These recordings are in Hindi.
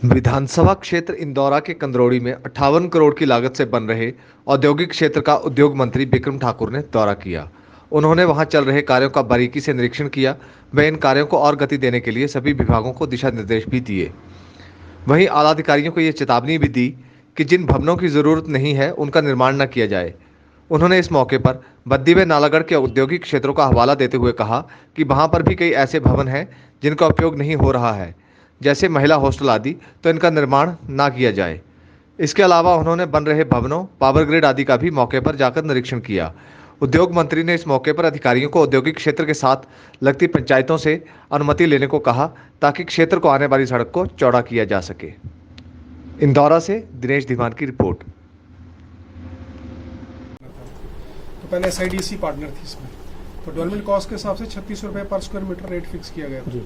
विधानसभा क्षेत्र इंदौरा के कंदरौड़ी में 58 करोड़ की लागत से बन रहे औद्योगिक क्षेत्र का उद्योग मंत्री बिक्रम ठाकुर ने दौरा किया। उन्होंने वहां चल रहे कार्यों का बारीकी से निरीक्षण किया व इन कार्यों को और गति देने के लिए सभी विभागों को दिशा निर्देश भी दिए। वहीं आला अधिकारियों को यह चेतावनी भी दी कि जिन भवनों की जरूरत नहीं है उनका निर्माण न किया जाए। उन्होंने इस मौके पर बद्दी व नालागढ़ के औद्योगिक क्षेत्रों का हवाला देते हुए कहा कि वहां पर भी कई ऐसे भवन हैं जिनका उपयोग नहीं हो रहा है, जैसे महिला हॉस्टल आदि, तो इनका निर्माण ना किया जाए। इसके अलावा उन्होंने बन रहे भवनों, पावर ग्रिड आदि का भी मौके पर जाकर निरीक्षण किया। उद्योग मंत्री ने इस मौके पर अधिकारियों को औद्योगिक क्षेत्र के साथ लगती पंचायतों से अनुमति लेने को कहा ताकि क्षेत्र को आने वाली सड़क को चौड़ा किया जा सके। इंदौरा से दिनेश धीमान की रिपोर्ट। तो पहले SIDC पार्टनर थी इसमें, तो डेवलपमेंट कॉस्ट के हिसाब से 36 रुपये पर स्क्वायर मीटर रेट फिक्स किया गया था।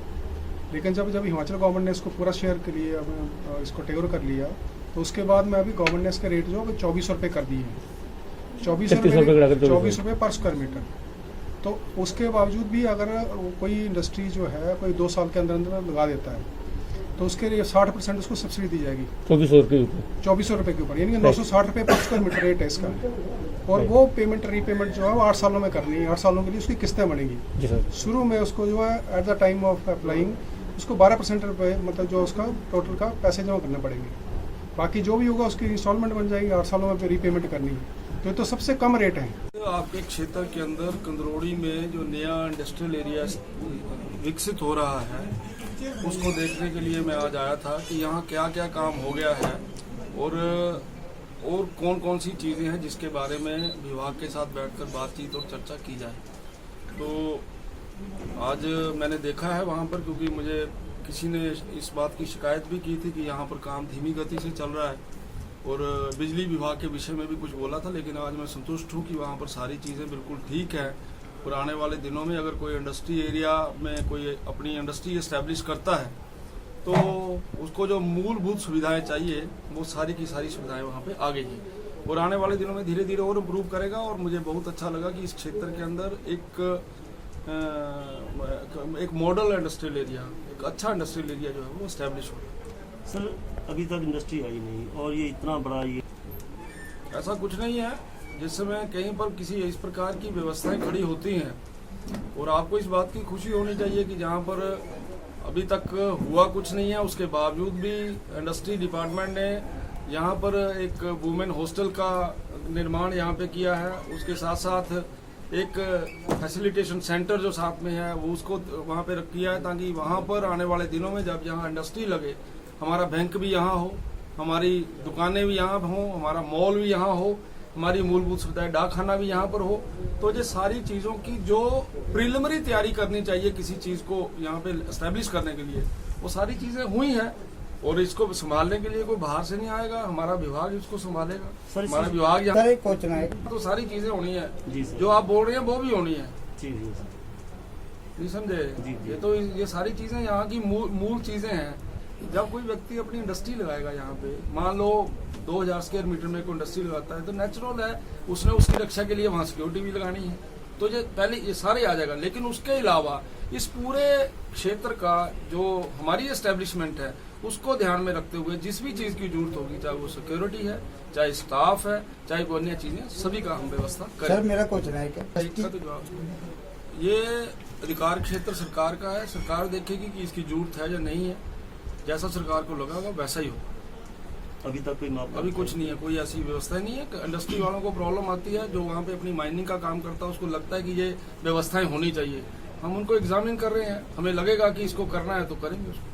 लेकिन जब हिमाचल गवर्नमेंट ने इसको पूरा शेयर के लिए अब इसको टेक ओवर कर लिया, तो उसके बाद में अभी गवर्नमेंट ने इसके रेट जो है 24 रुपये कर दिए हैं। 24 रुपये पर स्क्वायर मीटर। तो उसके बावजूद भी अगर कोई इंडस्ट्री जो है कोई 2 साल के अंदर अंदर लगा देता है तो उसके लिए 60% उसको सब्सिडी दी जाएगी 2400 रुपये के ऊपर, यानी कि 960 रुपये पर स्क्वायर मीटर रेट है इसका। और वो पेमेंट रीपेमेंट जो है वो 8 सालों में करनी है। 8 सालों के लिए उसकी किस्तें बनेंगी। शुरू में उसको जो है at the time of applying उसको 12% रुपये मतलब जो उसका टोटल का पैसे जमा करने पड़ेंगे। बाकी जो भी होगा उसकी इंस्टॉलमेंट बन जाएगी, 8 सालों में रीपेमेंट करनी है। तो ये तो सबसे कम रेट है। तो आपके क्षेत्र के अंदर कंदरौड़ी में जो नया इंडस्ट्रियल एरिया विकसित हो रहा है उसको देखने के लिए मैं आज आया था कि यहाँ क्या क्या काम हो गया है और कौन कौन सी चीज़ें हैं जिसके बारे में विभाग के साथ बैठकर बातचीत और चर्चा की जाए। तो आज मैंने देखा है वहाँ पर, क्योंकि मुझे किसी ने इस बात की शिकायत भी की थी कि यहाँ पर काम धीमी गति से चल रहा है और बिजली विभाग के विषय में भी कुछ बोला था। लेकिन आज मैं संतुष्ट हूँ कि वहाँ पर सारी चीज़ें बिल्कुल ठीक है और आने वाले दिनों में अगर कोई इंडस्ट्री एरिया में कोई अपनी इंडस्ट्री एस्टेब्लिश करता है तो उसको जो मूलभूत सुविधाएं चाहिए वो सारी की सारी सुविधाएं वहाँ पे आ गई हैं और आने वाले दिनों में धीरे धीरे और इम्प्रूव करेगा। और मुझे बहुत अच्छा लगा कि इस क्षेत्र के अंदर एक मॉडल इंडस्ट्रियल एरिया, एक अच्छा इंडस्ट्रियल एरिया जो है वो एस्टेब्लिश हो रहा है। सर अभी तक इंडस्ट्री आई नहीं और ये इतना बड़ा ये ऐसा कुछ नहीं है। जिस समय कहीं पर किसी इस प्रकार की व्यवस्थाएं खड़ी होती हैं और आपको इस बात की खुशी होनी चाहिए कि जहाँ पर अभी तक हुआ कुछ नहीं है उसके बावजूद भी इंडस्ट्री डिपार्टमेंट ने यहाँ पर एक वुमेन हॉस्टल का निर्माण यहाँ पे किया है। उसके साथ साथ एक फैसिलिटेशन सेंटर जो साथ में है वो उसको वहाँ पे किया है ताकि वहाँ पर आने वाले दिनों में जब यहाँ इंडस्ट्री लगे हमारा बैंक भी यहाँ हो, हमारी दुकानें भी यहाँ हो, हमारा मॉल भी यहाँ हो, हमारी मूलभूत सुविधाएं डाकखाना भी यहाँ पर हो। तो ये सारी चीज़ों की जो प्रिलिमिनरी तैयारी करनी चाहिए किसी चीज़ को यहाँ पे एस्टेब्लिश करने के लिए वो सारी चीज़ें हुई हैं और इसको संभालने के लिए कोई बाहर से नहीं आएगा, हमारा विभाग इसको संभालेगा। हमारा विभाग यहाँ तो सारी चीज़ें होनी है जो आप बोल रहे हैं वो भी होनी है। जी समझे। ये तो ये सारी चीज़ें यहाँ की मूल चीज़ें हैं। जब कोई व्यक्ति अपनी इंडस्ट्री लगाएगा यहाँ पे, मान लो 2000 स्क्वायर मीटर में कोई इंडस्ट्री लगाता है तो नेचुरल है उसने उसकी रक्षा के लिए वहाँ सिक्योरिटी भी लगानी है। तो ये पहले ये सारे आ जाएगा। लेकिन उसके अलावा इस पूरे क्षेत्र का जो हमारी एस्टेब्लिशमेंट है उसको ध्यान में रखते हुए जिस भी चीज़ की जरूरत होगी, चाहे वो सिक्योरिटी है, चाहे स्टाफ है, चाहे कोई अन्य चीज़ें, सभी का हम व्यवस्था करें। सर मेरा क्वेश्चन है क्या ये अधिकार क्षेत्र सरकार का है। सरकार देखेगी कि इसकी जरूरत है या नहीं है। जैसा सरकार को लगा होगा वैसा ही होगा। अभी तक कोई अभी कुछ नहीं है, कोई ऐसी व्यवस्था नहीं है। इंडस्ट्री वालों को प्रॉब्लम आती है जो वहाँ पे अपनी माइनिंग का काम करता है, उसको लगता है कि ये व्यवस्थाएं होनी चाहिए। हम उनको एग्जामिन कर रहे हैं, हमें लगेगा कि इसको करना है तो करेंगे उसको।